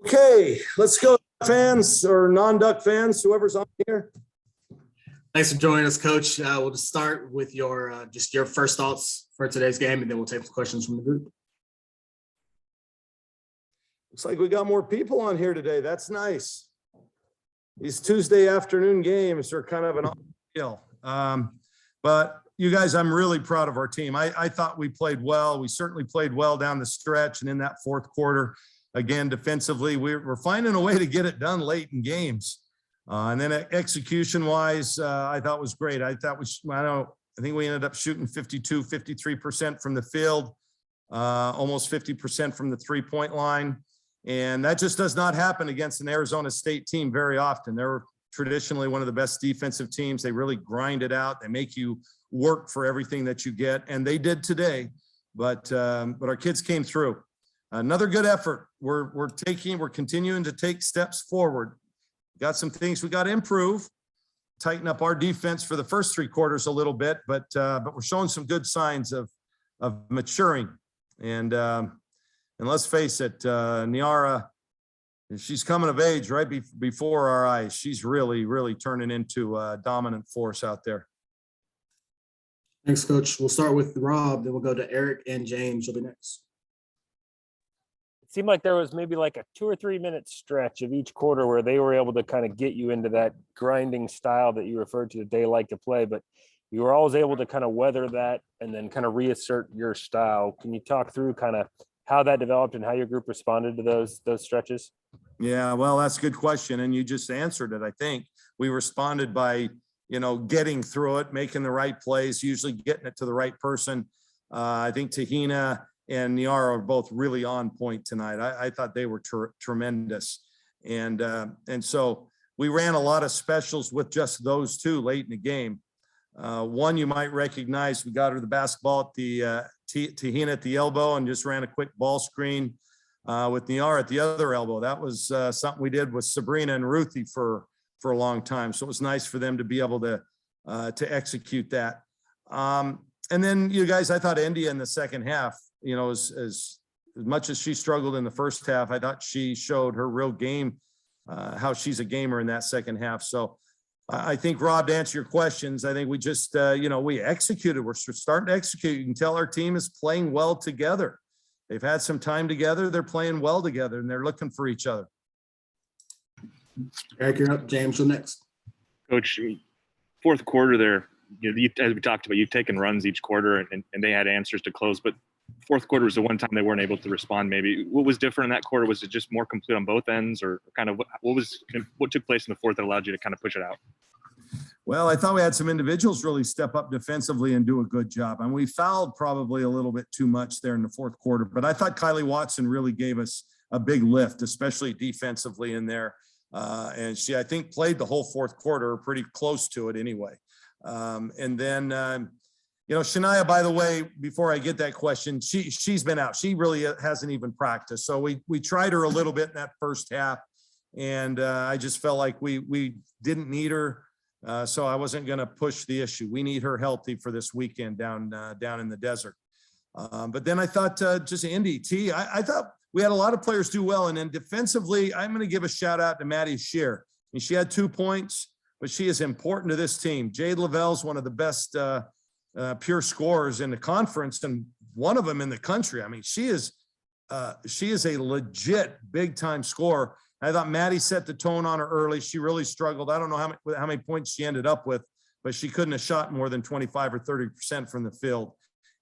Okay, let's go, fans or non-Duck fans, whoever's on here. Thanks for joining us, Coach. We'll just start with your your first thoughts for today's game, and then we'll take some questions from the group. Looks like we got more people on here today. That's nice. These Tuesday afternoon games are kind of an deal. But you guys, I'm really proud of our team. I thought we played well. We certainly played well down the stretch and in that fourth quarter. Again, defensively, we're finding a way to get it done late in games. And then execution-wise, I thought was great. I think we ended up shooting 53% from the field, almost 50% from the three-point line. And that just does not happen against an Arizona State team very often. They're traditionally one of the best defensive teams. They really grind it out. They make you work for everything that you get, and they did today. But our kids came through. Another good effort. We're continuing to take steps forward. Got some things we got to improve, tighten up our defense for the first three quarters a little bit, but we're showing some good signs of maturing. And let's face it, Niara, she's coming of age right before our eyes. She's really turning into a dominant force out there. Thanks, Coach. We'll start with Rob, then we'll go to Eric and James. You'll be next. Seemed like there was maybe like a 2 or 3 minute stretch of each quarter where they were able to kind of get you into that grinding style that you referred to that they like to play, but you were always able to kind of weather that and then kind of reassert your style. Can you talk through kind of how that developed and how your group responded to those stretches? Yeah, well, that's a good question. And you just answered it. I think we responded by, getting through it, making the right plays, usually getting it to the right person. I think Tahina and Niara are both really on point tonight. I thought they were tremendous. And so we ran a lot of specials with just those two late in the game. One you might recognize, we got her the basketball at the Tahina at the elbow and just ran a quick ball screen with Niara at the other elbow. That was something we did with Sabrina and Ruthie for a long time. So it was nice for them to be able to execute that. And then you guys, I thought India in the second half, as much as she struggled in the first half, I thought she showed her real game, how she's a gamer in that second half. So I think, Rob, to answer your questions, I think we just, we executed. We're starting to execute. You can tell our team is playing well together. They've had some time together. They're playing well together, and they're looking for each other. Eric, you're up. James, you're next. Coach, fourth quarter there, as we talked about, you've taken runs each quarter, and they had answers to close, but fourth quarter was the one time they weren't able to respond. Maybe what was different in that quarter? Was it just more complete on both ends, or kind of what took place in the fourth that allowed you to kind of push it out? Well, I thought we had some individuals really step up defensively and do a good job. And we fouled probably a little bit too much there in the fourth quarter, but I thought Kylie Watson really gave us a big lift, especially defensively in there. And she, I think, played the whole fourth quarter, pretty close to it anyway. And then, Shania, by the way, before I get that question, she's been out. She really hasn't even practiced. So we tried her a little bit in that first half, and I just felt like we didn't need her. So I wasn't going to push the issue. We need her healthy for this weekend down in the desert. But then I thought just Indy T, I thought we had a lot of players do well. And then defensively, I'm going to give a shout out to Maddie Shear. And she had 2 points, but she is important to this team. Jade Lavelle's one of the best pure scorers in the conference, and one of them in the country. I mean, she is a legit big time scorer. I thought Maddie set the tone on her early. She really struggled. I don't know how many points she ended up with, but she couldn't have shot more than 25 or 30% from the field.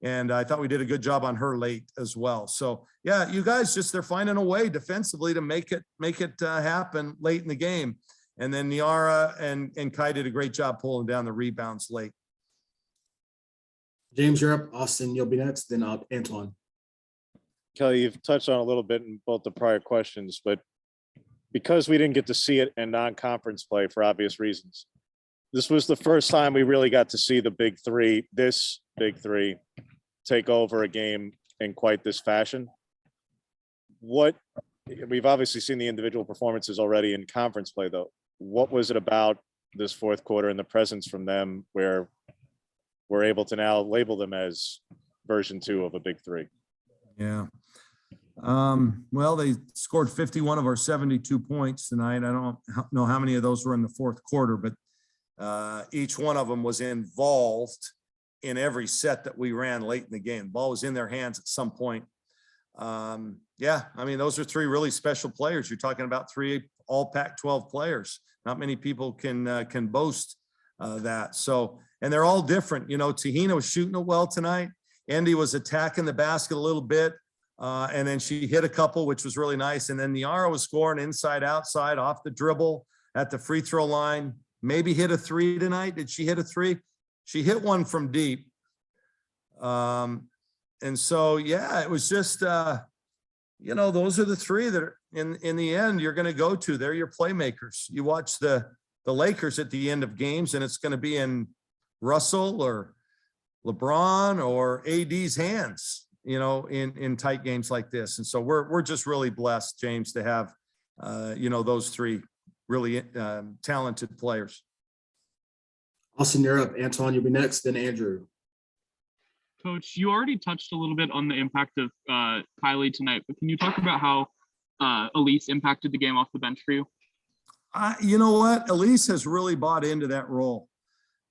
And I thought we did a good job on her late as well. So yeah, you guys they're finding a way defensively to make it happen late in the game. And then Niara and Kai did a great job pulling down the rebounds late. James, you're up. Austin, you'll be next. Then Antoine. Kelly, you've touched on a little bit in both the prior questions, but because we didn't get to see it in non-conference play for obvious reasons, this was the first time we really got to see the big three, take over a game in quite this fashion. We've obviously seen the individual performances already in conference play, though. What was it about this fourth quarter and the presence from them where we're able to now label them as version 2 of a big three? Yeah. Well, they scored 51 of our 72 points tonight. I don't know how many of those were in the fourth quarter, but each one of them was involved in every set that we ran late in the game. The ball was in their hands at some point. Yeah, I mean, those are three really special players. You're talking about three all Pac-12 players. Not many people can boast that. So, and they're all different. You know, Tahina was shooting it well tonight. Andy was attacking the basket a little bit. And then she hit a couple, which was really nice. And then Niara was scoring inside, outside, off the dribble, at the free throw line. Maybe hit a three tonight. Did she hit a three? She hit one from deep. And so, yeah, it was just, you know, those are the three that are in the end you're going to go to. They're your playmakers. You watch the Lakers at the end of games, and it's going to be in Russell or LeBron or AD's hands, you know, in tight games like this. And so we're just really blessed, James, to have, you know, those three really talented players. Austin, you're up. Antoine, you'll be next, then Andrew. Coach, you already touched a little bit on the impact of Kylie tonight, but can you talk about how Elise impacted the game off the bench for you? You know what? Elise has really bought into that role.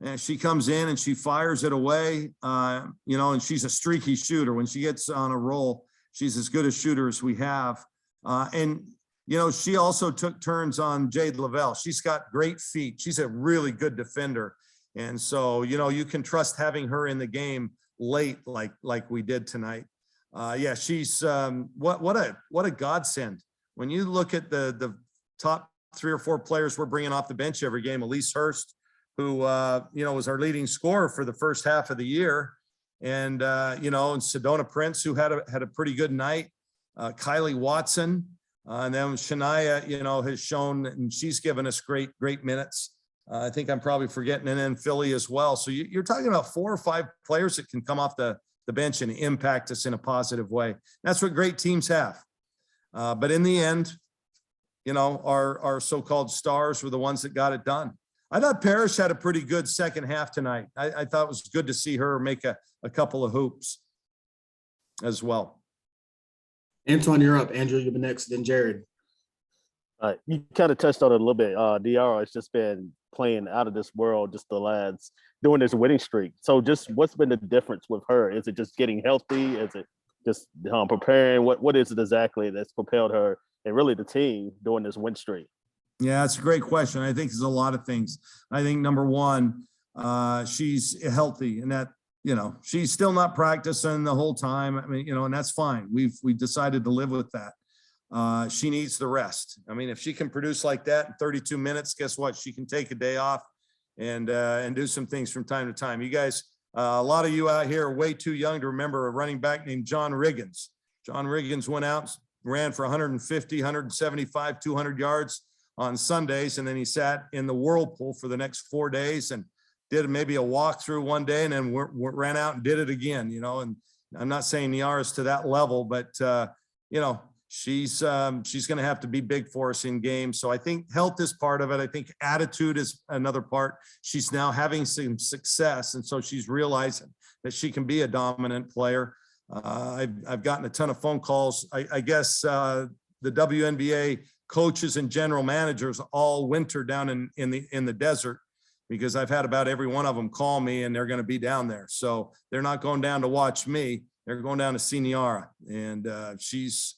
And she comes in and she fires it away, you know, and she's a streaky shooter. When she gets on a roll, she's as good a shooter as we have. And, you know, she also took turns on Jade Lavelle. She's got great feet. She's a really good defender. And so, you know, you can trust having her in the game late like we did tonight. Yeah, she's what a godsend. When you look at the top 3 or 4 players we're bringing off the bench every game, Elise Hurst, who you know, was our leading scorer for the first half of the year, and you know, and Sedona Prince, who had a pretty good night, Kylie Watson, and then Shania, you know, has shown, and she's given us great minutes. I think I'm probably forgetting, and then Philly as well. So you're talking about 4 or 5 players that can come off the bench and impact us in a positive way. That's what great teams have. But in the end, you know, our so-called stars were the ones that got it done. I thought Parrish had a pretty good second half tonight. I thought it was good to see her make a couple of hoops as well. Antoine, you're up. Andrew, you'll be next, then Jared. You kind of touched on it a little bit. Niara has just been playing out of this world, just the lads doing this winning streak. So just what's been the difference with her? Is it just getting healthy? Is it just preparing? What is it exactly that's propelled her and really the team doing this win streak? Yeah, it's a great question. I think there's a lot of things. I think number one, she's healthy, and that, you know, she's still not practicing the whole time. I mean, you know, and that's fine. We've decided to live with that. She needs the rest. I mean, if she can produce like that in 32 minutes, guess what? She can take a day off and do some things from time to time. You guys, a lot of you out here are way too young to remember a running back named John Riggins. John Riggins went out, ran for 150, 175, 200 yards on Sundays, and then he sat in the whirlpool for the next 4 days and did maybe a walkthrough one day, and then ran out and did it again, you know. And I'm not saying Niara's to that level, but you know, she's going to have to be big for us in games. So I think health is part of it. I think attitude is another part. She's now having some success, and so she's realizing that she can be a dominant player. I've gotten a ton of phone calls. I guess the WNBA coaches and general managers all winter down in the desert, because I've had about every one of them call me, and they're going to be down there. So they're not going down to watch me. They're going down to see Niara, and she's,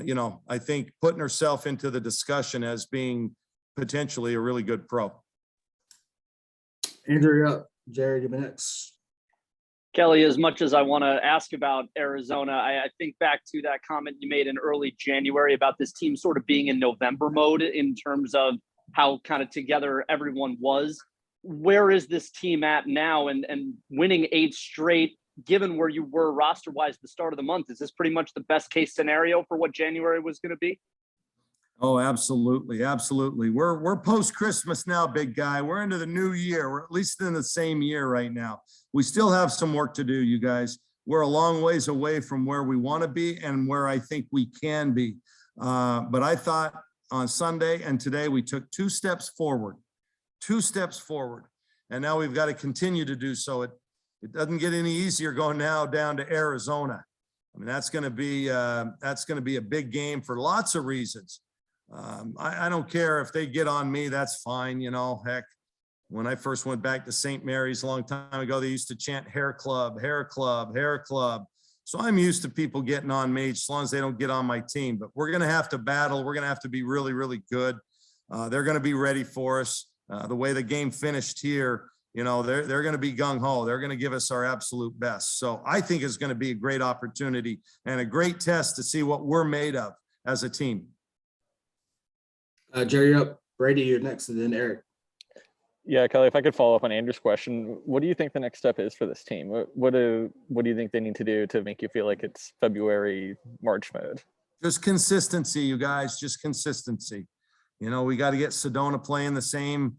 you know, I think putting herself into the discussion as being potentially a really good pro. Andrew, you're up. Jared, you'll be next. Kelly, as much as I want to ask about Arizona, I think back to that comment you made in early January about this team sort of being in November mode in terms of how kind of together everyone was. Where is this team at now, and winning 8 straight, given where you were roster-wise at the start of the month? Is this pretty much the best case scenario for what January was going to be? Oh, absolutely. Absolutely. We're post-Christmas now, big guy. We're into the new year. We're at least in the same year right now. We still have some work to do, you guys. We're a long ways away from where we want to be and where I think we can be. But I thought on Sunday and today we took 2 steps forward, and now we've got to continue to do so. It doesn't get any easier going now down to Arizona. I mean, that's going to be a big game for lots of reasons. I don't care if they get on me, that's fine. You know, heck, when I first went back to St. Mary's a long time ago, they used to chant hair club, hair club, hair club. So I'm used to people getting on me as long as they don't get on my team, but we're going to have to battle. We're going to have to be really, really good. They're going to be ready for us. The way the game finished here, you know, they're going to be gung ho. They're going to give us our absolute best. So I think it's going to be a great opportunity and a great test to see what we're made of as a team. Jerry, you're up. Brady, you're next, and then Eric. Yeah, Kelly, if I could follow up on Andrew's question, what do you think the next step is for this team? What do you think they need to do to make you feel like it's February, March mode? Just consistency, you guys, just consistency. You know, we got to get Sedona playing the same,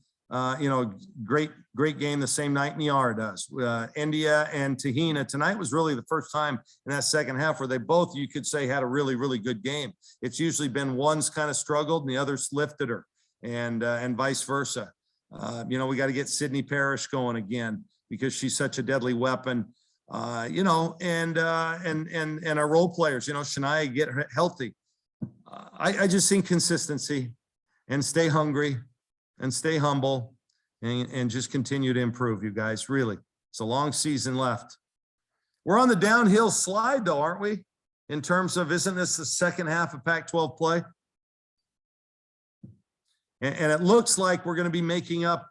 great game the same night Niara does. India and Tahina tonight was really the first time in that second half where they both, you could say, had a really, really good game. It's usually been one's kind of struggled and the other's lifted her, and vice versa. We got to get Sydney Parrish going again because she's such a deadly weapon. And our role players, Shania, get her healthy. I just think consistency and stay hungry and stay humble and just continue to improve, you guys. Really, it's a long season left. We're on the downhill slide though, aren't we? In terms of, isn't this the second half of Pac-12 play? And it looks like we're going to be making up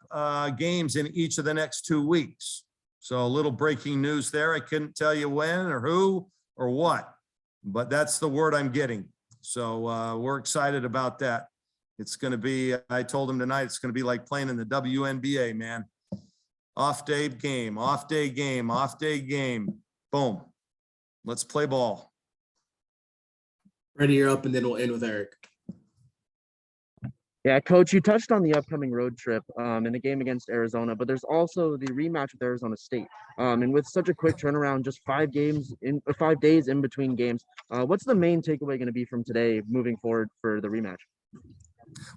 games in each of the next 2 weeks. So a little breaking news there. I couldn't tell you when or who or what, but that's the word I'm getting. So we're excited about that. It's going to be, I told him tonight, it's going to be like playing in the WNBA, man. Off day game, off day game, off day game. Boom. Let's play ball. Brady, you're up, and then we'll end with Eric. Yeah, Coach, you touched on the upcoming road trip in the game against Arizona, but there's also the rematch with Arizona State. And with such a quick turnaround, just 5 days in between games, what's the main takeaway going to be from today moving forward for the rematch?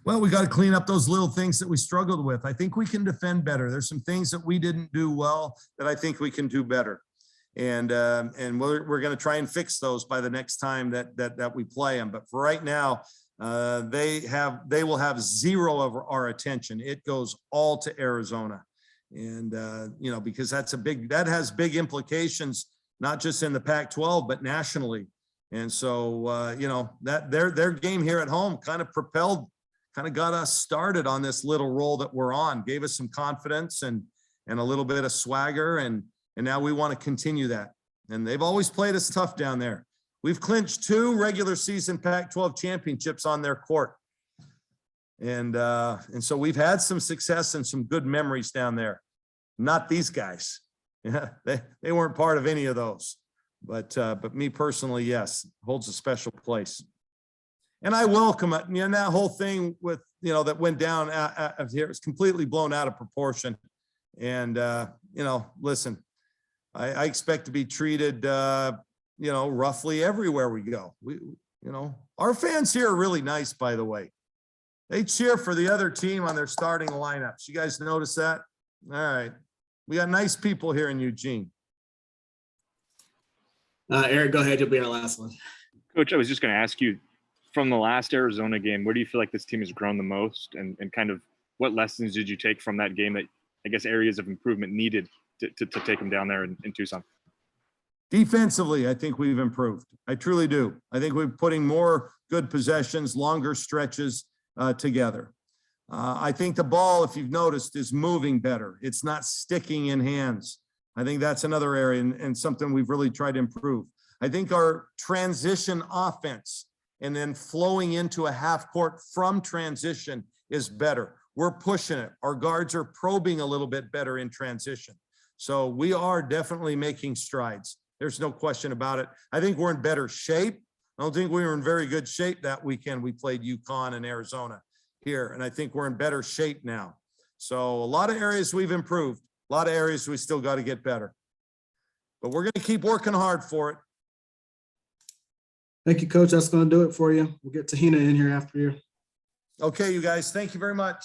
Well, we got to clean up those little things that we struggled with. I think we can defend better. There's some things that we didn't do well that I think we can do better. And we're going to try and fix those by the next time that we play them. But for right now, they will have zero of our attention. It goes all to Arizona. And, because that has big implications, not just in the Pac-12, but nationally. And so, that their game here at home kind of got us started on this little roll that we're on, gave us some confidence and a little bit of swagger. And now we want to continue that. And they've always played us tough down there. We've clinched 2 regular season Pac-12 championships on their court. And so we've had some success and some good memories down there. Not these guys. Yeah, they weren't part of any of those. But me personally, yes, holds a special place. And I welcome it. And that whole thing with, that went down here is completely blown out of proportion. And, listen, I expect to be treated, roughly everywhere we go. Our fans here are really nice, by the way. They cheer for the other team on their starting lineups. You guys notice that? All right. We got nice people here in Eugene. Eric, go ahead. You'll be our last one. Coach, I was just going to ask you, from the last Arizona game, where do you feel like this team has grown the most, and kind of what lessons did you take from that game that, I guess, areas of improvement needed to take them down there in Tucson? Defensively, I think we've improved. I truly do. I think we're putting more good possessions, longer stretches together. I think the ball, if you've noticed, is moving better. It's not sticking in hands. I think that's another area and something we've really tried to improve. I think our transition offense and then flowing into a half court from transition is better. We're pushing it. Our guards are probing a little bit better in transition. So we are definitely making strides. There's no question about it. I think we're in better shape. I don't think we were in very good shape that weekend. We played UConn and Arizona here, and I think we're in better shape now. So a lot of areas we've improved, a lot of areas we still got to get better. But we're going to keep working hard for it. Thank you, Coach. That's going to do it for you. We'll get Tahina in here after you. Okay, you guys. Thank you very much.